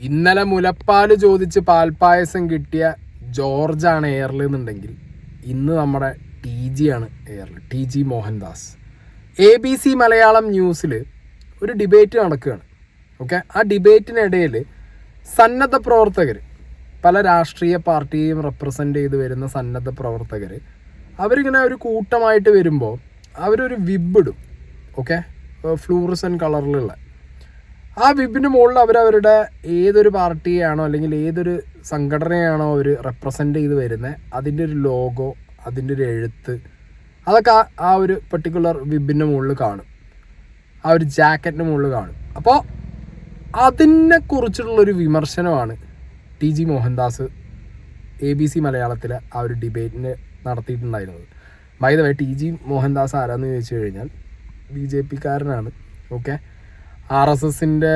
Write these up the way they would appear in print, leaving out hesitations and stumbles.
ഇന്നലെ മുലപ്പാൽ ചോദിച്ച് പാൽപ്പായസം കിട്ടിയ ജോർജാണ് എയറിൽ എന്നുണ്ടെങ്കിൽ ഇന്ന് നമ്മുടെ TG ആണ് എയറിൽ. TG മോഹൻദാസ്. ABC മലയാളം ന്യൂസിൽ ഒരു ഡിബേറ്റ് നടക്കുകയാണ്. ഓക്കെ, ആ ഡിബേറ്റിനിടയിൽ സന്നദ്ധ പ്രവർത്തകർ, പല രാഷ്ട്രീയ പാർട്ടിയെയും റെപ്രസെൻ്റ് ചെയ്ത് വരുന്ന സന്നദ്ധ പ്രവർത്തകർ, അവരിങ്ങനെ ഒരു കൂട്ടമായിട്ട് വരുമ്പോൾ അവരൊരു വിബിടും. ഓക്കെ, ഫ്ലൂറസെൻ്റ് കളറിലുള്ള ആ വിബിന് മുകളിൽ അവരവരുടെ ഏതൊരു പാർട്ടിയാണോ അല്ലെങ്കിൽ ഏതൊരു സംഘടനയാണോ അവർ റെപ്രസെൻ്റ് ചെയ്ത് വരുന്നത് അതിൻ്റെ ഒരു ലോഗോ, അതിൻ്റെ ഒരു എഴുത്ത്, അതൊക്കെ ആ ഒരു പെർട്ടിക്കുലർ വിബിൻ്റെ മുകളിൽ കാണും, ആ ഒരു ജാക്കറ്റിൻ്റെ മുകളിൽ കാണും. അപ്പോൾ അതിനെക്കുറിച്ചുള്ളൊരു വിമർശനമാണ് TG മോഹൻദാസ് ABC മലയാളത്തിൽ ആ ഒരു ഡിബേറ്റിന് നടത്തിയിട്ടുണ്ടായിരുന്നത്. By the way, TG Mohandas ആരാന്ന് ചോദിച്ചു കഴിഞ്ഞാൽ BJP കാരനാണ്. ഓക്കെ, RSSൻ്റെ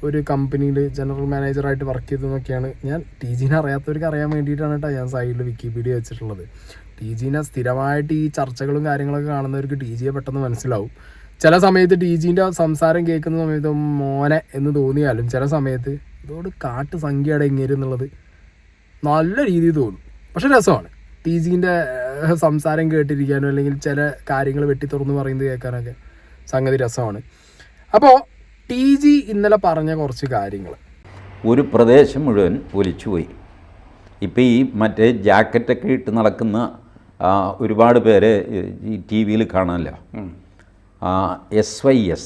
ഒരു കമ്പനിയിൽ ജനറൽ മാനേജറായിട്ട് വർക്ക് ചെയ്തതെന്നൊക്കെയാണ്. ഞാൻ TGനെ അറിയാത്തവർക്ക് അറിയാൻ വേണ്ടിയിട്ടാണ് കേട്ടോ ഞാൻ സൈഡിൽ വിക്കിപീഡിയ വെച്ചിട്ടുള്ളത്. TGനെ സ്ഥിരമായിട്ട് ഈ ചർച്ചകളും കാര്യങ്ങളൊക്കെ കാണുന്നവർക്ക് TGയെ പെട്ടെന്ന് മനസ്സിലാവും. ചില സമയത്ത് TGൻ്റെ സംസാരം കേൾക്കുന്ന സമയത്ത് മോനെ എന്ന് തോന്നിയാലും ചില സമയത്ത് ഇതോട് കാട്ട് സംഖ്യയുടെ ഇങ്ങേര് എന്നുള്ളത് നല്ല രീതിയിൽ തോന്നും. പക്ഷെ രസമാണ് TGൻ്റെ സംസാരം കേട്ടിരിക്കാനോ അല്ലെങ്കിൽ ചില കാര്യങ്ങൾ വെട്ടി തുറന്ന് പറയുന്നത് കേൾക്കാനൊക്കെ സംഗതി രസമാണ്. അപ്പോൾ TG ഇന്നലെ പറഞ്ഞ കുറച്ച് കാര്യങ്ങൾ, ഒരു പ്രദേശം മുഴുവൻ ഒലിച്ചുപോയി. ഇപ്പോൾ ഈ മറ്റേ ജാക്കറ്റൊക്കെ ഇട്ട് നടക്കുന്ന ഒരുപാട് പേര് ഈ TV കാണാമല്ലോ. SYS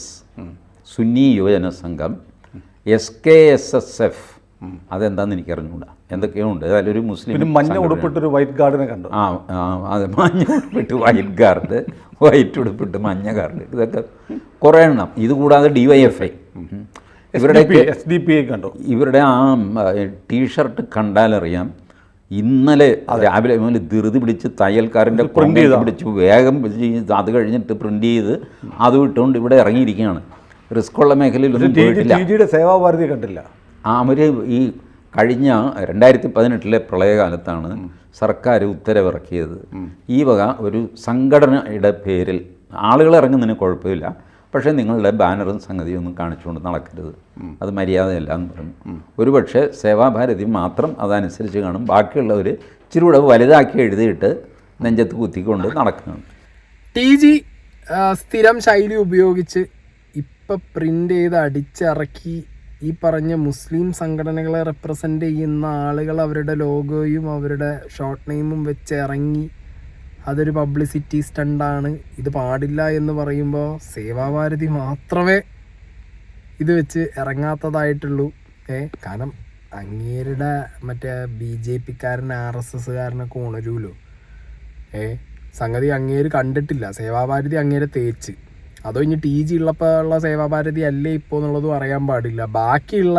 സുന്നി യുവജന സംഘം, SKSSF അതെന്താണെന്ന് എനിക്കറിഞ്ഞൂടാ, എന്തൊക്കെയോ ഉണ്ട്. അതിലൊരു മുസ്ലിം മഞ്ഞ ഉടുപ്പിട്ടൊരു വൈറ്റ് ഗാർഡിനെ കണ്ടു. അതെ, മഞ്ഞ ഉടുപ്പിട്ട് വൈറ്റ് ഗാർഡ്, വൈറ്റ് ഉടുപ്പിട്ട് മഞ്ഞ ഗാർഡ്, ഇതൊക്കെ കുറേ എണ്ണം. ഇതുകൂടാതെ DYFI, ഇവരുടെ SDPI കണ്ടു. ഇവരുടെ ആ ടീഷർട്ട് കണ്ടാലറിയാം. ഇന്നലെ രാവിലെ മുതൽ ധൃതി പിടിച്ച് തയ്യൽക്കാരൻ്റെ പിടിച്ച് വേഗം അത് കഴിഞ്ഞിട്ട് പ്രിൻ്റ് ചെയ്ത് അത് വിട്ടുകൊണ്ട് ഇവിടെ ഇറങ്ങിയിരിക്കുകയാണ്. റിസ്ക്കുള്ള മേഖലയിലൊന്നും പോയിട്ടില്ല. TGയുടെ സേവാഭാരതി കണ്ടില്ല. അവർ ഈ കഴിഞ്ഞ 2018 പ്രളയകാലത്താണ് സർക്കാർ ഉത്തരവിറക്കിയത്. ഈ വക ഒരു സംഘടനയുടെ പേരിൽ ആളുകൾ ഇറങ്ങുന്നതിന് കുഴപ്പമില്ല, പക്ഷേ നിങ്ങളുടെ ബാനറും സംഗതിയും ഒന്നും കാണിച്ചുകൊണ്ട് നടക്കരുത്, അത് മര്യാദയല്ല എന്ന് പറഞ്ഞു. ഒരുപക്ഷെ സേവാഭാരതി മാത്രം അതനുസരിച്ച് കാണും, ബാക്കിയുള്ളവർ ഇച്ചിരി കൂടെ വലുതാക്കി എഴുതിയിട്ട് നെഞ്ചത്ത് കുത്തിക്കൊണ്ട് നടക്കുകയാണ്. TG സ്ഥിരം ശൈലി ഉപയോഗിച്ച് ഇപ്പം പ്രിൻ്റ് ചെയ്ത് അടിച്ചിറക്കി ഈ പറഞ്ഞ മുസ്ലിം സംഘടനകളെ റെപ്രസെൻ്റ് ചെയ്യുന്ന ആളുകൾ അവരുടെ ലോഗോയും അവരുടെ ഷോർട്ട് നെയിമും വെച്ച് ഇറങ്ങി അതൊരു പബ്ലിസിറ്റി സ്റ്റണ്ടാണ്, ഇത് പാടില്ല എന്ന് പറയുമ്പോൾ സേവാഭാരതി മാത്രമേ ഇത് വെച്ച് ഇറങ്ങാത്തതായിട്ടുള്ളൂ. കാരണം അങ്ങേരുടെ മറ്റേ BJPക്കാരൻ RSSകാരനൊക്കെ ഉണരൂലോ. സംഗതി അങ്ങേര് കണ്ടിട്ടില്ല, സേവാഭാരതി അങ്ങേരെ തേച്ച്. അതോ ഇനി TG ഉള്ളപ്പോൾ ഉള്ള സേവാഭാരതി അല്ലേ ഇപ്പോൾ എന്നുള്ളതും അറിയാൻ പാടില്ല. ബാക്കിയുള്ള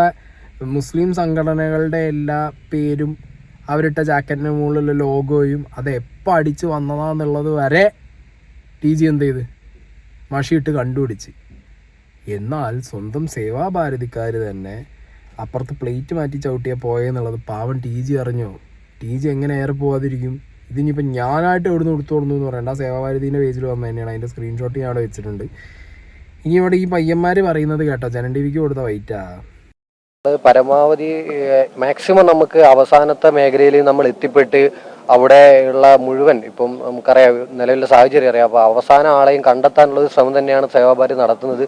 മുസ്ലിം സംഘടനകളുടെ എല്ലാ പേരും അവരിട്ട ജാക്കറ്റിന് മുകളിലുള്ള ലോഗോയും അത് എപ്പോൾ അടിച്ച് വന്നതാന്നുള്ളത് വരെ TG എന്ത് ചെയ്ത് മഷിയിട്ട് കണ്ടുപിടിച്ച്. എന്നാൽ സ്വന്തം സേവാഭാരതിക്കാർ തന്നെ അപ്പുറത്ത് പ്ലേറ്റ് മാറ്റി ചവിട്ടിയാൽ പോയെന്നുള്ളത് പാവം TG അറിഞ്ഞോ? TG എങ്ങനെ ഏറെ പോകാതിരിക്കും? ഇതിനിപ്പോൾ ഞാനായിട്ട് എവിടെ നിന്ന് എടുത്തോടുന്നു എന്ന് പറയണ്ട, സേവാഭാരതീൻ്റെ പേജിൽ വന്നു തന്നെയാണ്. അതിൻ്റെ സ്ക്രീൻഷോട്ട് ഞാൻ അവിടെ വെച്ചിട്ടുണ്ട്. ഇനി ഇവിടെ ഈ പയ്യന്മാർ പറയുന്നത് കേട്ടോ, ജനം TVക്ക് കൊടുത്ത വൈറ്റാ. പരമാവധി മാക്സിമം നമുക്ക് അവസാനത്തെ മേഖലയിൽ നമ്മൾ എത്തിപ്പെട്ട് അവിടെ ഉള്ള മുഴുവൻ, ഇപ്പം നമുക്കറിയാം നിലവിലെ സാഹചര്യം അറിയാം, അപ്പോൾ അവസാന ആളെയും കണ്ടെത്താനുള്ളൊരു ശ്രമം തന്നെയാണ് സേവാഭാരതി നടത്തുന്നത്.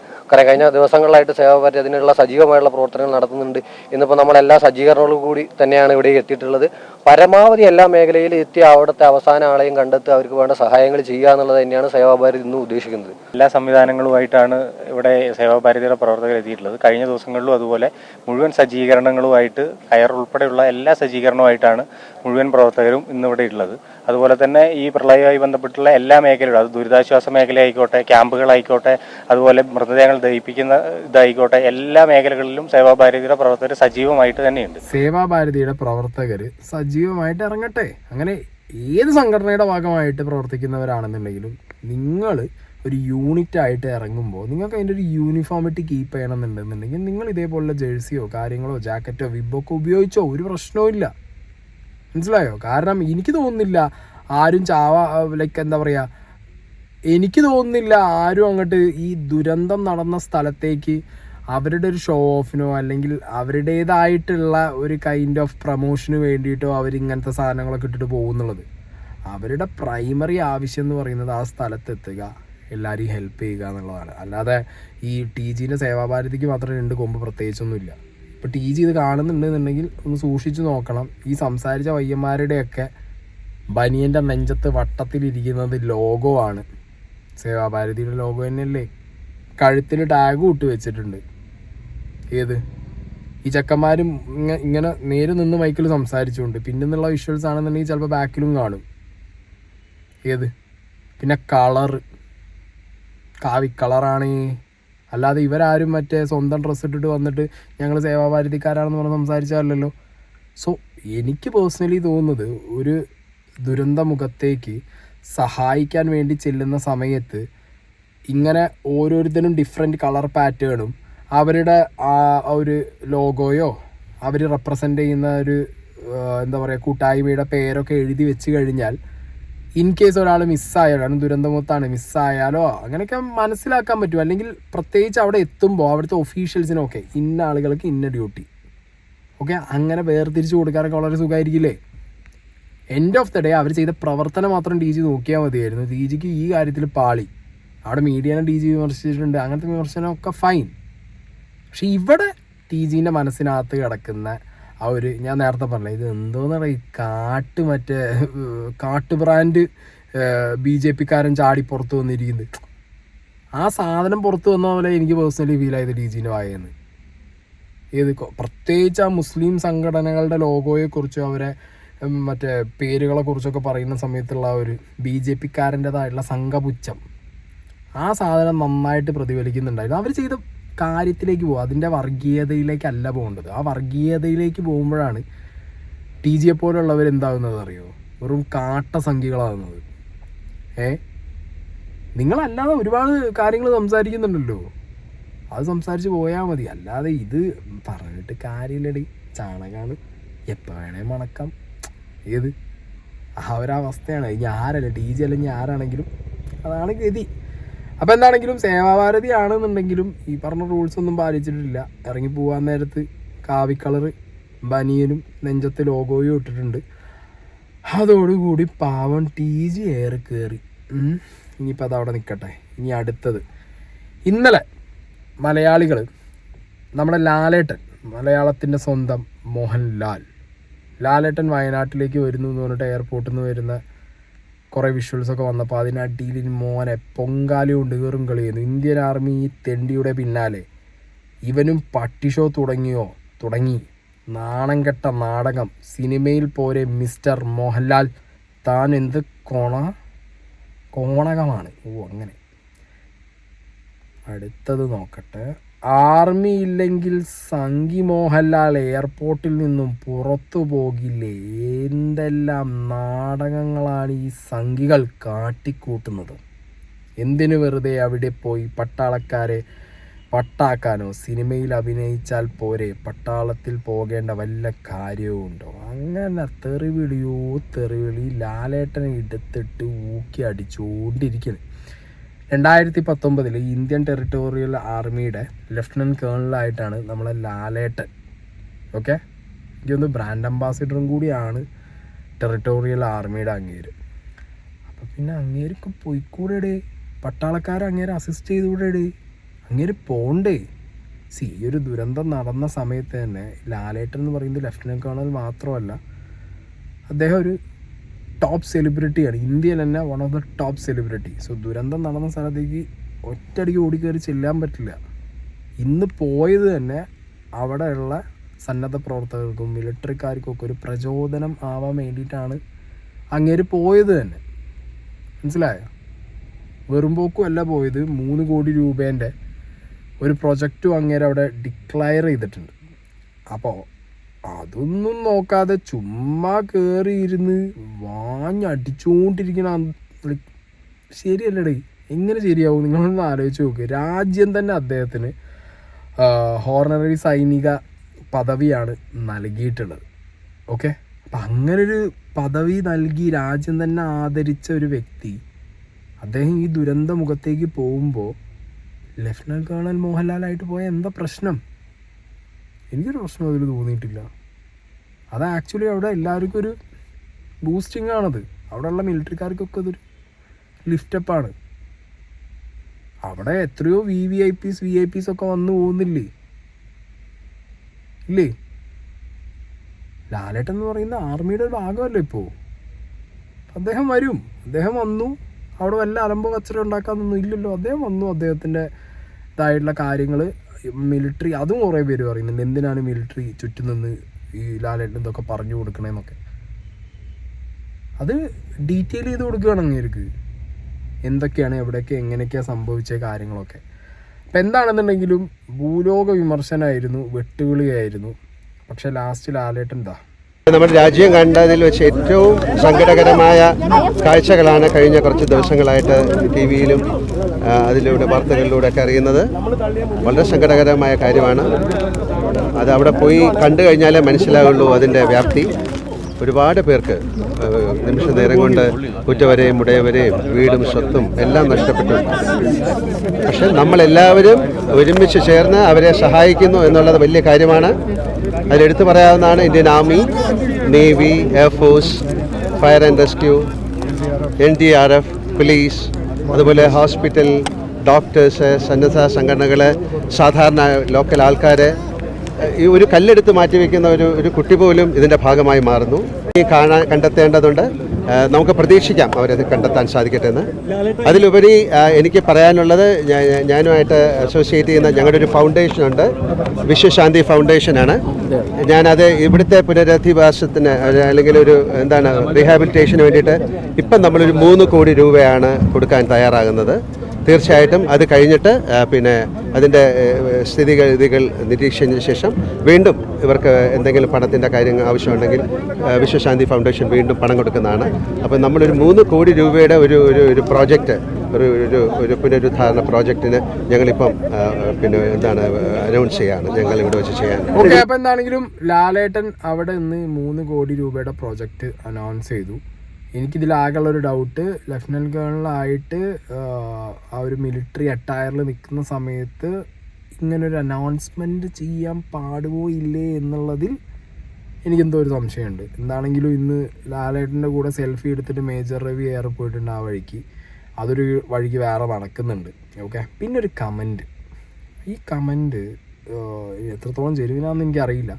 കഴിഞ്ഞ ദിവസങ്ങളിലായിട്ട് സേവാഭാരതി അതിനുള്ള സജീവമായുള്ള പ്രവർത്തനങ്ങൾ നടത്തുന്നുണ്ട്. ഇന്നിപ്പോൾ നമ്മളെല്ലാ സജ്ജീകരണങ്ങളും കൂടി തന്നെയാണ് ഇവിടെ എത്തിയിട്ടുള്ളത്. പരമാവധി എല്ലാ മേഖലയിലും എത്തി അവിടുത്തെ അവസാന ആളെയും കണ്ടെത്തി അവർക്ക് വേണ്ട സഹായങ്ങൾ ചെയ്യുക എന്നുള്ളത് തന്നെയാണ് സേവാഭാരതി ഇന്ന് ഉദ്ദേശിക്കുന്നത്. എല്ലാ സംവിധാനങ്ങളുമായിട്ടാണ് ഇവിടെ സേവാഭാരതിയുടെ പ്രവർത്തകർ എത്തിയിട്ടുള്ളത്. കഴിഞ്ഞ ദിവസങ്ങളിലും അതുപോലെ മുഴുവൻ സജ്ജീകരണങ്ങളുമായിട്ട് കയർ ഉൾപ്പെടെയുള്ള എല്ലാ സജ്ജീകരണവുമായിട്ടാണ് മുഴുവൻ പ്രവർത്തകരും ഇന്ന് ഇവിടെ ഉള്ളത്. അതുപോലെ തന്നെ ഈ പ്രളയവുമായി ബന്ധപ്പെട്ടുള്ള എല്ലാ മേഖലകളും, അത് ദുരിതാശ്വാസ മേഖലയായിക്കോട്ടെ, ക്യാമ്പുകളായിക്കോട്ടെ, അതുപോലെ മൃതദേഹങ്ങൾ ദഹിപ്പിക്കുന്ന ഇതായിക്കോട്ടെ, എല്ലാ മേഖലകളിലും സേവാഭാരതിയുടെ പ്രവർത്തകർ സജീവമായിട്ട് തന്നെയുണ്ട്. സേവാഭാരതിയുടെ പ്രവർത്തകർ സജീവമായിട്ട് ഇറങ്ങട്ടെ. അങ്ങനെ ഏത് സംഘടനയുടെ ഭാഗമായിട്ട് പ്രവർത്തിക്കുന്നവരാണെന്നുണ്ടെങ്കിലും നിങ്ങൾ ഒരു യൂണിറ്റ് ആയിട്ട് ഇറങ്ങുമ്പോൾ നിങ്ങൾക്ക് അതിൻ്റെ ഒരു യൂണിഫോമിറ്റി കീപ്പ് ചെയ്യണമെന്നുണ്ടെന്നുണ്ടെങ്കിൽ നിങ്ങൾ ഇതേപോലുള്ള ജേഴ്സിയോ കാര്യങ്ങളോ ജാക്കറ്റോ വിബൊക്കെ ഉപയോഗിച്ചോ, ഒരു പ്രശ്നവും ഇല്ല. മനസ്സിലായോ? കാരണം എനിക്ക് തോന്നുന്നില്ല ആരും ലൈക്ക് എന്താ പറയുക, എനിക്ക് തോന്നുന്നില്ല ആരും അങ്ങോട്ട് ഈ ദുരന്തം നടന്ന സ്ഥലത്തേക്ക് അവരുടെ ഒരു ഷോ ഓഫിനോ അല്ലെങ്കിൽ അവരുടേതായിട്ടുള്ള ഒരു കൈൻഡ് ഓഫ് പ്രൊമോഷന് വേണ്ടിയിട്ടോ അവരിങ്ങനത്തെ സാധനങ്ങളൊക്കെ ഇട്ടിട്ട് പോകുന്നുള്ളത്. അവരുടെ പ്രൈമറി ആവശ്യം എന്ന് പറയുന്നത് ആ സ്ഥലത്തെത്തുക, എല്ലാവരെയും ഹെൽപ്പ് ചെയ്യുക എന്നുള്ളതാണ്. അല്ലാതെ ഈ TGൻ്റെ സേവാഭാരതിക്ക് മാത്രം 2 കൊമ്പ് പ്രത്യേകിച്ചൊന്നുമില്ല. ഇപ്പോൾ TG ഇത് കാണുന്നുണ്ടെന്നുണ്ടെങ്കിൽ ഒന്ന് സൂക്ഷിച്ച് നോക്കണം. ഈ സംസാരിച്ച പയ്യന്മാരുടെയൊക്കെ ബനിയൻ്റെ നെഞ്ചത്ത് വട്ടത്തിലിരിക്കുന്നത് ലോഗോ ആണ്. സേവാഭാരതിയുടെ ലോഗോ തന്നെയല്ലേ. കഴുത്തിൽ ടാഗും ഇട്ട് വെച്ചിട്ടുണ്ട്. ഏത് ഈ ചെക്കന്മാരും ഇങ്ങനെ നേരെ നിന്ന് മൈക്കിൽ സംസാരിച്ചുകൊണ്ട്, പിന്നെന്നുള്ള വിഷ്വൽസ് ആണെന്നുണ്ടെങ്കിൽ ചിലപ്പോൾ ബാക്കിലും കാണും. ഏത് പിന്നെ കളറ് കാവി കളറാണ്. അല്ലാതെ ഇവരാരും മറ്റേ സ്വന്തം ഡ്രസ്സ് ഇട്ടിട്ട് വന്നിട്ട് ഞങ്ങൾ സേവാഭാരതിക്കാരാണെന്ന് പറഞ്ഞ് സംസാരിച്ചാലല്ലോ. സോ എനിക്ക് പേഴ്സണലി തോന്നുന്നത് ഒരു ദുരന്ത മുഖത്തേക്ക് സഹായിക്കാൻ വേണ്ടി ചെല്ലുന്ന സമയത്ത് ഇങ്ങനെ ഓരോരുത്തരും ഡിഫറെൻറ്റ് കളർ പാറ്റേണും അവരുടെ ആ ഒരു ലോഗോയോ അവർ റെപ്രസെൻ്റ് ചെയ്യുന്ന ഒരു എന്താ പറയുക കൂട്ടായ്മയുടെ പേരൊക്കെ എഴുതി വെച്ച് കഴിഞ്ഞാൽ ഇൻ കേസ് ഒരാൾ മിസ്സായാലോ, ദുരന്തമുഖത്താണ് മിസ്സായാലോ അങ്ങനെയൊക്കെ മനസ്സിലാക്കാൻ പറ്റും. അല്ലെങ്കിൽ പ്രത്യേകിച്ച് അവിടെ എത്തുമ്പോൾ അവിടുത്തെ ഒഫീഷ്യൽസിനൊക്കെ ഇന്ന ആളുകൾക്ക് ഇന്ന ഡ്യൂട്ടി ഓക്കെ അങ്ങനെ വേർതിരിച്ച് കൊടുക്കാനൊക്കെ വളരെ സുഖമായിരിക്കില്ലേ. എൻഡ് ഓഫ് ദ ഡേ അവർ ചെയ്ത പ്രവർത്തനം മാത്രം DG നോക്കിയാൽ മതിയായിരുന്നു. DGക്ക് ഈ കാര്യത്തിൽ പാളി. അവിടെ മീഡിയനെ DG വിമർശിച്ചിട്ടുണ്ട്, അങ്ങനത്തെ വിമർശനമൊക്കെ ഫൈൻ. പക്ഷെ ഇവിടെ TGൻ്റെ മനസ്സിനകത്ത് കിടക്കുന്ന ആ ഒരു, ഞാൻ നേരത്തെ പറഞ്ഞത് ഇത് എന്തോന്ന് പറയുക, മറ്റേ കാട്ട് ബ്രാൻഡ് BJP-ക്കാരൻ ചാടി പുറത്ത് വന്നിരിക്കുന്നത്, ആ സാധനം പുറത്ത് വന്ന പോലെ എനിക്ക് പേഴ്സണലി ഫീൽ ആയത് DGൻ്റെ വായെന്ന്. ഏത് പ്രത്യേകിച്ച് ആ മുസ്ലിം സംഘടനകളുടെ ലോഗോയെക്കുറിച്ചും അവരെ മറ്റേ പേരുകളെ കുറിച്ചൊക്കെ പറയുന്ന സമയത്തുള്ള ഒരു BJP-ക്കാരൻ്റെതായിട്ടുള്ള സംഘപുച്ഛം, ആ സാധനം നന്നായിട്ട് പ്രതിഫലിക്കുന്നുണ്ടായിരുന്നു. അവർ ചെയ്ത കാര്യത്തിലേക്ക് പോകും, അതിൻ്റെ വർഗീയതയിലേക്കല്ല പോകേണ്ടത്. ആ വർഗീയതയിലേക്ക് പോകുമ്പോഴാണ് TGയെ പോലുള്ളവർ എന്താകുന്നത് അറിയോ, വെറും കാട്ടസംഖ്യകളാകുന്നത്. നിങ്ങളല്ലാതെ ഒരുപാട് കാര്യങ്ങൾ സംസാരിക്കുന്നുണ്ടല്ലോ, അത് സംസാരിച്ച് പോയാൽ മതി. അല്ലാതെ ഇത് പറഞ്ഞിട്ട് കാര്യമില്ലടി, ചാണകമാണ്, എപ്പോൾ വേണേ മണക്കാം. ഏത് ആ ഒരവസ്ഥയാണ്. ഇനി ആരല്ല TG അല്ലെങ്കിൽ ആരാണെങ്കിലും അതാണ് ഗതി. അപ്പോൾ എന്താണെങ്കിലും സേവാഭാരതി ആണെന്നുണ്ടെങ്കിലും ഈ പറഞ്ഞ റൂൾസ് ഒന്നും പാലിച്ചിട്ടില്ല. ഇറങ്ങി പോകാൻ നേരത്ത് കാവി കളറ് ബനിയനും നെഞ്ചത്ത് ലോഗോയും ഇട്ടിട്ടുണ്ട്. അതോടുകൂടി പാവം TG ഏറി കയറി. ഇനിയിപ്പോൾ അതവിടെ നിൽക്കട്ടെ. ഇനി അടുത്തത്, ഇന്നലെ മലയാളികൾ നമ്മുടെ ലാലേട്ടൻ, മലയാളത്തിൻ്റെ സ്വന്തം ലാലേട്ടൻ വയനാട്ടിലേക്ക് വരുന്നു എന്ന് പറഞ്ഞിട്ട് എയർപോർട്ടിൽ നിന്ന് വരുന്ന കുറേ വിഷ്വൽസൊക്കെ വന്നപ്പോൾ അതിനടിയിൽ മോനെ പൊങ്കാലി കൊണ്ട് കയറും കളി ചെയ്യുന്നു. ഇന്ത്യൻ ആർമി ഈ തെണ്ടിയുടെ പിന്നാലെ ഇവനും പട്ടി ഷോ തുടങ്ങി നാണം കെട്ട നാടകം. സിനിമയിൽ പോരെ മിസ്റ്റർ മോഹൻലാൽ, താൻ എന്ത് കോണകമാണ്. അങ്ങനെ അടുത്തത് നോക്കട്ടെ. ആർമി ഇല്ലെങ്കിൽ സംഘി മോഹൻലാൽ എയർപോർട്ടിൽ നിന്നും പുറത്തു പോകില്ലേ. എന്തെല്ലാം നാടകങ്ങളാണ് ഈ സംഘികൾ കാട്ടിക്കൂട്ടുന്നത്. എന്തിനു വെറുതെ അവിടെ പോയി പട്ടാളക്കാരെ പട്ടാക്കാനോ? സിനിമയിൽ അഭിനയിച്ചാൽ പോരെ, പട്ടാളത്തിൽ പോകേണ്ട വല്ല കാര്യവും ഉണ്ടോ? അങ്ങനെ തെറിവിളി ലാലേട്ടനെ എടുത്തിട്ട് ഊക്കി അടിച്ചുകൊണ്ടിരിക്കുന്നു. 2019 ഇന്ത്യൻ ടെറിട്ടോറിയൽ ആർമിയുടെ ലഫ്റ്റനൻറ്റ് കേണലായിട്ടാണ് നമ്മളെ ലാലേട്ടൻ. ഓക്കെ, ഇതൊന്ന് ബ്രാൻഡ് അംബാസിഡറും കൂടിയാണ് ടെറിട്ടോറിയൽ ആർമിയുടെ അങ്ങേര്. അപ്പം പിന്നെ അങ്ങേർക്ക് പോയിക്കൂടെ, പട്ടാളക്കാരെ അങ്ങേരെ അസിസ്റ്റ് ചെയ്തുകൂടെ, അങ്ങേര് പോണ്ടേ? ഈ ഒരു ദുരന്തം നടന്ന സമയത്ത് തന്നെ ലാലേട്ടൻ എന്ന് പറയുന്നത് ലഫ്റ്റനൻറ്റ് കേണൽ മാത്രമല്ല, അദ്ദേഹം ഒരു ടോപ്പ് സെലിബ്രിറ്റിയാണ്, ഇന്ത്യയിൽ തന്നെ one of the top celebrity. So ദുരന്തം നടന്ന സ്ഥലത്തേക്ക് ഒറ്റയടിക്ക് ഓടിക്കയറി ചെല്ലാൻ പറ്റില്ല. ഇന്ന് പോയത് തന്നെ അവിടെയുള്ള സന്നദ്ധ പ്രവർത്തകർക്കും മിലിറ്ററിക്കാർക്കൊക്കെ ഒരു പ്രചോദനം ആവാൻ വേണ്ടിയിട്ടാണ് അങ്ങേര് പോയത് തന്നെ. മനസ്സിലായോ? വെറും പോക്കും അല്ല പോയത്. 3 കോടി രൂപേൻ്റെ ഒരു പ്രൊജക്റ്റും അങ്ങേര് അവിടെ ഡിക്ലെയർ ചെയ്തിട്ടുണ്ട്. അപ്പോൾ അതൊന്നും നോക്കാതെ ചുമ്മാ കയറിയിരുന്ന് വാഞ്ഞടിച്ചുകൊണ്ടിരിക്കണ ശരിയല്ലടേ. എങ്ങനെ ശരിയാവും? നിങ്ങളൊന്ന് ആലോചിച്ച് നോക്ക്. രാജ്യം തന്നെ അദ്ദേഹത്തിന് ഹോണററി സൈനിക പദവിയാണ് നൽകിയിട്ടുള്ളത്. ഓക്കെ, അപ്പം അങ്ങനൊരു പദവി നൽകി രാജ്യം തന്നെ ആദരിച്ച ഒരു വ്യക്തി, അദ്ദേഹം ഈ ദുരന്ത മുഖത്തേക്ക് പോകുമ്പോൾ ലഫ്റ്റനന്റ് കേണൽ മോഹൻലാലായിട്ട് പോയ എന്താ പ്രശ്നം? എനിക്കൊരു പ്രശ്നം അതിൽ തോന്നിയിട്ടില്ല. അത് ആക്ച്വലി അവിടെ എല്ലാവർക്കും ഒരു ബൂസ്റ്റിംഗ് ആണത്. അവിടെയുള്ള മിലിറ്ററിക്കാർക്കൊക്കെ അതൊരു ലിഫ്റ്റപ്പാണ്. അവിടെ എത്രയോ VIP ഒക്കെ വന്നു പോകുന്നില്ലേ? ഇല്ലേ? ലാലേട്ടൻ എന്ന് പറയുന്ന ആർമിയുടെ ഒരു ഭാഗമല്ലേ ഇപ്പോൾ. അദ്ദേഹം വരും, അദ്ദേഹം വന്നു. അവിടെ വല്ല അലമ്പോ കച്ചറ ഉണ്ടാക്കാനൊന്നും ഇല്ലല്ലോ. അദ്ദേഹം വന്നു, അദ്ദേഹത്തിൻ്റെ ഇതായിട്ടുള്ള കാര്യങ്ങൾ മിലിറ്ററി, അതും കുറേ പേര് പറയുന്നുണ്ട് എന്തിനാണ് മിലിറ്ററി ചുറ്റും നിന്ന് ഈ ലാലേട്ടൻ ഇതൊക്കെ പറഞ്ഞു കൊടുക്കണേന്നൊക്കെ. അത് ഡീറ്റെയിൽ ചെയ്ത് കൊടുക്കുകയാണ് അങ്ങേർക്ക്, എന്തൊക്കെയാണ് എവിടെയൊക്കെ എങ്ങനെയൊക്കെയാണ് സംഭവിച്ച കാര്യങ്ങളൊക്കെ. അപ്പം എന്താണെന്നുണ്ടെങ്കിലും ഭൂലോക വിമർശനമായിരുന്നു, വെട്ടുവിളിയായിരുന്നു. പക്ഷെ ലാസ്റ്റ് ലാലേട്ടൻ എന്താ നമ്മുടെ രാജ്യം കണ്ടതിൽ വെച്ച് ഏറ്റവും സങ്കടകരമായ കാഴ്ചകളാണ് കഴിഞ്ഞ കുറച്ച് ദിവസങ്ങളായിട്ട് TV-യിലും അതിലൂടെ വാർത്തകളിലൂടെ ഒക്കെ അറിയുന്നത്. വളരെ സങ്കടകരമായ കാര്യമാണ്. അത് അവിടെ പോയി കണ്ടു കഴിഞ്ഞാലേ മനസ്സിലാവുള്ളൂ അതിൻ്റെ വ്യാപ്തി. ഒരുപാട് പേർക്ക് നിമിഷ നേരം കൊണ്ട് ഉറ്റവരെയും ഉടയവരെയും വീടും സ്വത്തും എല്ലാം നഷ്ടപ്പെട്ടു. പക്ഷെ നമ്മളെല്ലാവരും ഒരുമിച്ച് ചേർന്ന് അവരെ സഹായിക്കുന്നു എന്നുള്ളത് വലിയ കാര്യമാണ്. അതിലെടുത്തു പറയാവുന്നതാണ് Indian army, navy, air force, fire and rescue, NDRF, police, അതുപോലെ ഹോസ്പിറ്റൽ, ഡോക്ടേഴ്സ്, സന്നദ്ധ സംഘടനകൾ, സാധാരണ ലോക്കൽ ആൾക്കാർ. ഈ ഒരു കല്ലെടുത്ത് മാറ്റിവെക്കുന്ന ഒരു കുട്ടി പോലും ഇതിൻ്റെ ഭാഗമായി മാറുന്നു. ഈ കണ്ടെത്തേണ്ടതുണ്ട്. നമുക്ക് പ്രതീക്ഷിക്കാം അവരത് കണ്ടെത്താൻ സാധിക്കട്ടെ എന്ന്. അതിലുപരി എനിക്ക് പറയാനുള്ളത്, ഞാനുമായിട്ട് അസോസിയേറ്റ് ചെയ്യുന്ന ഞങ്ങളുടെ ഒരു ഫൗണ്ടേഷനുണ്ട്, വിശ്വശാന്തി ഫൗണ്ടേഷനാണ്. ഞാനത് ഇവിടുത്തെ പുനരധിവാസത്തിന് അല്ലെങ്കിൽ ഒരു റീഹാബിലിറ്റേഷന് വേണ്ടിയിട്ട് ഇപ്പം നമ്മളൊരു 3 കോടി രൂപയാണ് കൊടുക്കാൻ തയ്യാറാകുന്നത്. തീർച്ചയായിട്ടും അത് കഴിഞ്ഞിട്ട് പിന്നെ അതിൻ്റെ സ്ഥിതിഗതികൾ നിരീക്ഷിച്ചതിന് ശേഷം വീണ്ടും ഇവർക്ക് എന്തെങ്കിലും പണത്തിൻ്റെ കാര്യങ്ങൾ ആവശ്യമുണ്ടെങ്കിൽ വിശ്വശാന്തി ഫൗണ്ടേഷൻ വീണ്ടും പണം കൊടുക്കുന്നതാണ്. അപ്പോൾ നമ്മളൊരു 3 കോടി രൂപയുടെ ഒരു പ്രോജക്റ്റ്, ഒരു പുനരുദ്ധാരണ പ്രോജക്റ്റിന് ഞങ്ങളിപ്പം അനൗൺസ് ചെയ്യാണ്, ഞങ്ങൾ ഇവിടെ വെച്ച് ചെയ്യാൻ. ഓക്കെ. അപ്പോൾ എന്താണെങ്കിലും ലാലേട്ടൻ അവിടെ നിന്ന് 3 കോടി രൂപയുടെ പ്രോജക്റ്റ് അനൗൺസ് ചെയ്തു. എനിക്കിതിലാകെയുള്ളൊരു ഡൗട്ട്, ലഫ്റ്റനന്റ് കേണലായിട്ട് ആ ഒരു മിലിറ്ററി അറ്റയറിൽ നിൽക്കുന്ന സമയത്ത് ഇങ്ങനൊരു അനൗൺസ്മെൻറ്റ് ചെയ്യാൻ പാടുമോ ഇല്ലേ എന്നുള്ളതിൽ എനിക്കെന്തോ ഒരു സംശയമുണ്ട്. എന്താണെങ്കിലും ഇന്ന് ലാലേട്ടൻ്റെ കൂടെ സെൽഫി എടുത്തിട്ട് മേജർ രവി ഏറെ പോയിട്ടുണ്ട് ആ വഴിക്ക്. അതൊരു വഴിക്ക് വേറെ നടക്കുന്നുണ്ട്. ഓക്കെ. പിന്നെ ഒരു കമൻറ്റ്, ഈ കമൻറ്റ് എത്രത്തോളം ജെനുവിനാണെന്ന് എനിക്കറിയില്ല,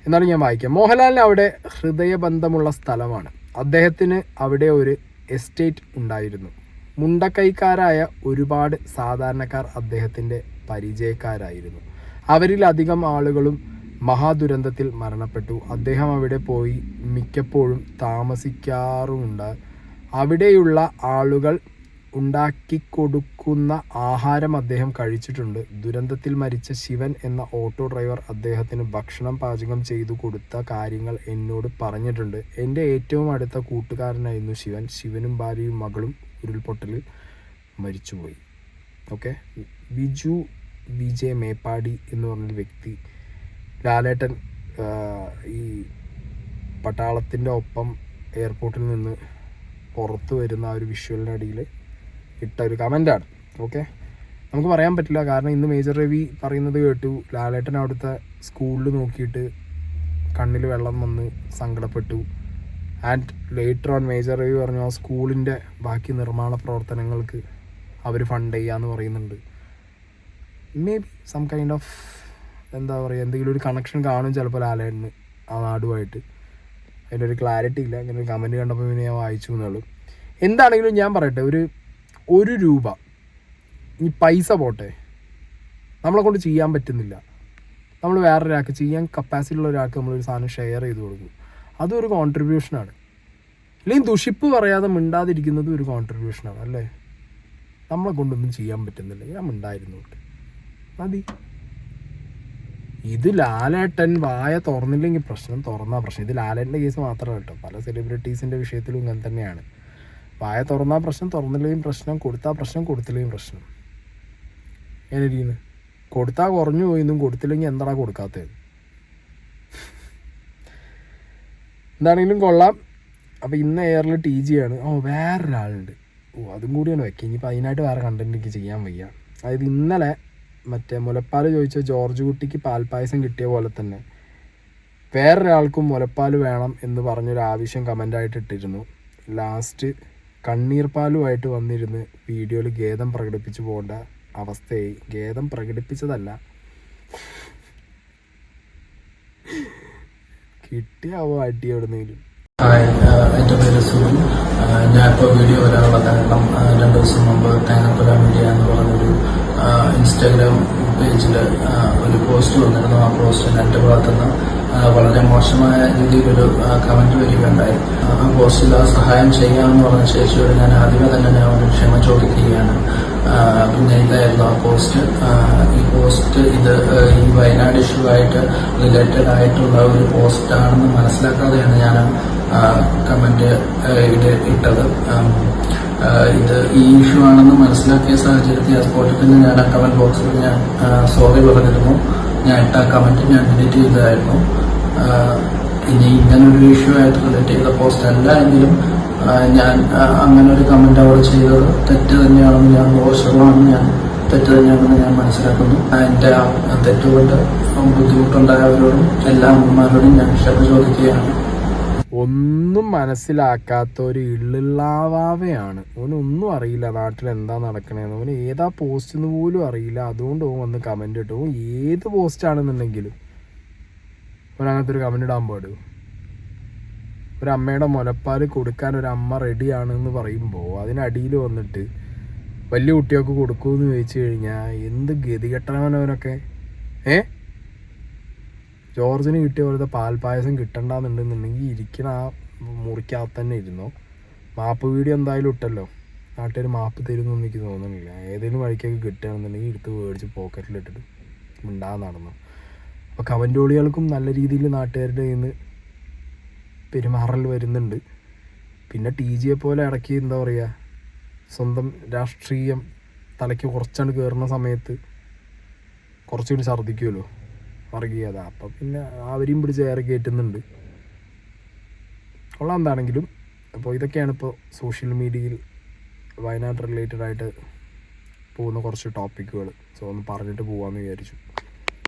എന്നാലും ഞാൻ വായിക്കാം. മോഹൻലാലിന് അവിടെ ഹൃദയബന്ധമുള്ള സ്ഥലമാണ്. അദ്ദേഹത്തിന് അവിടെ ഒരു എസ്റ്റേറ്റ് ഉണ്ടായിരുന്നു. മുണ്ടക്കൈക്കാരായ ഒരുപാട് സാധാരണക്കാർ അദ്ദേഹത്തിൻ്റെ പരിചയക്കാരായിരുന്നു. അവരിലധികം ആളുകളും മഹാദുരന്തത്തിൽ മരണപ്പെട്ടു. അദ്ദേഹം അവിടെ പോയി മിക്കപ്പോഴും താമസിക്കാറുമുണ്ട്. അവിടെയുള്ള ആളുകൾ ഉണ്ടാക്കിക്കൊടുക്കുന്ന ആഹാരം അദ്ദേഹം കഴിച്ചിട്ടുണ്ട്. ദുരന്തത്തിൽ മരിച്ച ശിവൻ എന്ന ഓട്ടോ ഡ്രൈവർ അദ്ദേഹത്തിന് ഭക്ഷണം പാചകം ചെയ്തു കൊടുത്ത കാര്യങ്ങൾ എന്നോട് പറഞ്ഞിട്ടുണ്ട്. എൻ്റെ ഏറ്റവും അടുത്ത കൂട്ടുകാരനായിരുന്നു ശിവൻ. ശിവനും ഭാര്യയും മകളും ഉരുൾപൊട്ടലിൽ മരിച്ചുപോയി. ഓക്കെ. ബിജു വിജയ് മേപ്പാടി എന്ന് പറഞ്ഞൊരു വ്യക്തി ലാലേട്ടൻ ഈ പട്ടാളത്തിൻ്റെ ഒപ്പം എയർപോർട്ടിൽ നിന്ന് പുറത്തു വരുന്ന ആ ഒരു വിഷ്വലിനടിയിൽ ഇട്ട ഒരു കമൻ്റാണ്. ഓക്കെ. നമുക്ക് പറയാൻ പറ്റില്ല, കാരണം ഇന്ന് മേജർ രവി പറയുന്നത് കേട്ടു, ലാലേട്ടൻ അവിടുത്തെ സ്കൂളിൽ നോക്കിയിട്ട് കണ്ണിൽ വെള്ളം വന്ന് സങ്കടപ്പെട്ടു. And later on Major Ravi പറഞ്ഞു ആ സ്കൂളിൻ്റെ ബാക്കി നിർമ്മാണ പ്രവർത്തനങ്ങൾക്ക് അവർ ഫണ്ട് ചെയ്യാമെന്ന് പറയുന്നുണ്ട്. Maybe some kind of എന്തെങ്കിലും ഒരു കണക്ഷൻ കാണും ചിലപ്പോൾ ലാലേട്ടന് ആ നാടുമായിട്ട്. അതിൻ്റെ ഒരു ക്ലാരിറ്റി ഇല്ല. ഇങ്ങനെ ഒരു കമൻറ്റ് കണ്ടപ്പോൾ പിന്നെ ഞാൻ വായിച്ചു എന്നുള്ളൂ. എന്താണെങ്കിലും ഞാൻ പറയട്ടെ, ഒരു രൂപ, ഈ പൈസ പോട്ടെ, നമ്മളെ കൊണ്ട് ചെയ്യാൻ പറ്റുന്നില്ല, നമ്മൾ വേറൊരാൾക്ക് ചെയ്യാൻ കപ്പാസിറ്റി ഉള്ള ഒരാൾക്ക് നമ്മളൊരു സാധനം ഷെയർ ചെയ്ത് കൊടുക്കും, അതും ഒരു കോൺട്രിബ്യൂഷനാണ്. അല്ലെങ്കിൽ ദുഷിപ്പ് പറയാതെ മിണ്ടാതിരിക്കുന്നതും ഒരു കോൺട്രിബ്യൂഷനാണ് അല്ലേ? നമ്മളെ കൊണ്ടൊന്നും ചെയ്യാൻ പറ്റുന്നില്ല, ഞാൻ മിണ്ടായിരുന്നുണ്ട് മതി. ഇത് ലാലേട്ടൻ വായ തുറന്നില്ലെങ്കിൽ പ്രശ്നം, തുറന്നാൽ പ്രശ്നം. ഇത് ലാലേട്ടൻ്റെ കേസ് മാത്രമല്ല കേട്ടോ, പല സെലിബ്രിറ്റീസിൻ്റെ വിഷയത്തിലും ഇങ്ങനെ തന്നെയാണ്. വായ തുറന്നാൽ പ്രശ്നം, തുറന്നില്ലെങ്കിലും പ്രശ്നം, കൊടുത്താൽ പ്രശ്നം, കൊടുത്തില്ലെങ്കിലും പ്രശ്നം. എങ്ങനെ ഇരിക്കുന്നു? കൊടുത്താൽ കുറഞ്ഞു പോയിന്നും, കൊടുത്തില്ലെങ്കിൽ എന്താടാ കൊടുക്കാത്തത്? എന്താണെങ്കിലും കൊള്ളാം. അപ്പോൾ ഇന്ന് എയറിൽ TG ആണ്. വേറൊരാളുണ്ട്. അതും കൂടിയാണ് വെക്കുക. ഇനിയിപ്പോൾ അതിനായിട്ട് വേറെ കണ്ടന്റ് എനിക്ക് ചെയ്യാൻ വയ്യ. അതായത് ഇന്നലെ മറ്റേ മുലപ്പാൽ ചോദിച്ച ജോർജ് കുട്ടിക്ക് പാൽപ്പായസം കിട്ടിയ പോലെ തന്നെ വേറൊരാൾക്കും മുലപ്പാൽ വേണം എന്ന് പറഞ്ഞൊരു ആവശ്യം കമൻ്റായിട്ട് ഇട്ടിരുന്നു. ലാസ്റ്റ് കണ്ണീർ പാലുമായിട്ട് വന്നിരുന്ന് വീഡിയോയിൽ ഖേദം പ്രകടിപ്പിച്ചു പോകേണ്ട അവസ്ഥയായി. ഖേദം പ്രകടിപ്പിച്ചതല്ല, കിട്ടിയാവോ അടി എവിടുന്നെങ്കിലും. ഹായ്, എൻ്റെ പേര് സുനിൽ. ഞാനിപ്പോൾ വീഡിയോ വരാനുള്ള കാരണം 2 ദിവസം മുമ്പ് തേങ്ങപ്പുര മീഡിയ എന്ന് പറഞ്ഞൊരു ഇൻസ്റ്റാഗ്രാം പേജിൽ ഒരു പോസ്റ്റ് വന്നിരുന്നു. ആ പോസ്റ്റിന് എൻ്റെ ഭാഗത്തുനിന്ന് വളരെ മോശമായ രീതിയിലൊരു കമൻറ്റ് വരികയുണ്ടായി. ആ പോസ്റ്റിൽ ആ സഹായം ചെയ്യാമെന്ന് പറഞ്ഞ ശേഷിയോട് ഞാൻ ആദ്യമേ തന്നെ ഞാൻ ഒരു ക്ഷമ ചോദിക്കുകയാണ്. പിന്നെ ഇതായിരുന്നു ആ പോസ്റ്റ്. ഇത് ഈ വയനാട് ഇഷ്യൂ ആയിട്ട് റിലേറ്റഡ് ആയിട്ടുള്ള ഒരു പോസ്റ്റാണെന്ന് മനസ്സിലാക്കാതെയാണ് ഞാൻ കമൻറ്റ് ഇട്ടത്. ഇത് ഈ ഇഷ്യൂ ആണെന്ന് മനസ്സിലാക്കിയ സാഹചര്യത്തിൽ ആ സ്പോട്ടിൽ തന്നെ ഞാൻ ആ കമൻറ്റ് ബോക്സിൽ ഞാൻ സോറി പറഞ്ഞിരുന്നു. ഞാൻ ഇട്ട കമൻറ്റ് ഞാൻ ഡിലീറ്റ് ചെയ്തതായിരുന്നു. ഇനി ഇങ്ങനൊരു ഇഷ്യൂ ആയിട്ട് റിലേറ്റ് ചെയ്ത പോസ്റ്റ് അല്ല എങ്കിലും ഞാൻ അങ്ങനെ ഒരു കമൻറ്റ് അവിടെ ചെയ്തത് തെറ്റ് തന്നെയാണെന്ന് ഞാൻ ദോഷമാണെന്ന് ഞാൻ തെറ്റ് തന്നെയാണെന്ന് ഞാൻ മനസ്സിലാക്കുന്നു. എൻ്റെ ആ തെറ്റുകൊണ്ട് ബുദ്ധിമുട്ടുണ്ടായവരോടും എല്ലാ അമ്മമാരോടും ഞാൻ ക്ഷമ ചോദിക്കുകയാണ്. ഒന്നും മനസ്സിലാക്കാത്ത ഒരു ഇള്ളിള്ളാവാവയാണ്. ഓനൊന്നും അറിയില്ല നാട്ടിൽ എന്താ നടക്കണേന്ന്. ഓന് ഏതാ പോസ്റ്റ് എന്ന് പോലും അറിയില്ല. അതുകൊണ്ട് ഓൻ വന്ന് കമൻ്റ് ഇട്ടു. ഏത് പോസ്റ്റാണെന്നുണ്ടെങ്കിലും ഓനങ്ങനത്തെ ഒരു കമൻ്റ് ഇടാൻ പാടും. ഒരമ്മയുടെ മുലപ്പാൽ കൊടുക്കാൻ ഒരമ്മ റെഡിയാണെന്ന് പറയുമ്പോൾ അതിനടിയിൽ വന്നിട്ട് വലിയ കുട്ടികൾക്ക് കൊടുക്കുമെന്ന് ചോദിച്ചു കഴിഞ്ഞാൽ എന്ത് ഗതികെട്ടവനവനൊക്കെ. ജോർജിന് കിട്ടിയ പോലത്തെ പാൽപ്പായസം കിട്ടണ്ടെന്നുണ്ടെന്നുണ്ടെങ്കിൽ ഇരിക്കണ ആ മുറിക്കകത്ത് തന്നെ ഇരുന്നോ. മാപ്പ് വീഡിയോ എന്തായാലും ഇട്ടല്ലോ, നാട്ടുകാർ മാപ്പ് തരുമെന്ന് എനിക്ക് തോന്നുന്നില്ല. ഏതെങ്കിലും വഴിക്കൊക്കെ കിട്ടുകയാണെന്നുണ്ടെങ്കിൽ എടുത്ത് മേടിച്ച് പോക്കറ്റിലിട്ടിട്ട് മിണ്ടാതെ നടന്നു. അപ്പോൾ കമൻറ്റോളികൾക്കും നല്ല രീതിയിൽ നാട്ടുകാരുടെ കയ്യിൽ നിന്ന് പെരുമാറൽ വരുന്നുണ്ട്. പിന്നെ TJ പോലെ ഇടയ്ക്ക് എന്താ പറയുക, സ്വന്തം രാഷ്ട്രീയം തലയ്ക്ക് കുറച്ചാണ് കയറുന്ന സമയത്ത് കുറച്ചുകൂടി ഛർദ്ദിക്കുമല്ലോ വർഗീയത. അപ്പം പിന്നെ അവരെയും പിടിച്ച് ഏറെ കയറ്റുന്നുണ്ട്. ഉള്ള എന്താണെങ്കിലും അപ്പോൾ ഇതൊക്കെയാണ് ഇപ്പോൾ സോഷ്യൽ മീഡിയയിൽ വയനാട് റിലേറ്റഡ് ആയിട്ട് പോകുന്ന കുറച്ച് ടോപ്പിക്കുകൾ. സോ ഒന്ന് പറഞ്ഞിട്ട് പോകാമെന്ന് വിചാരിച്ചു.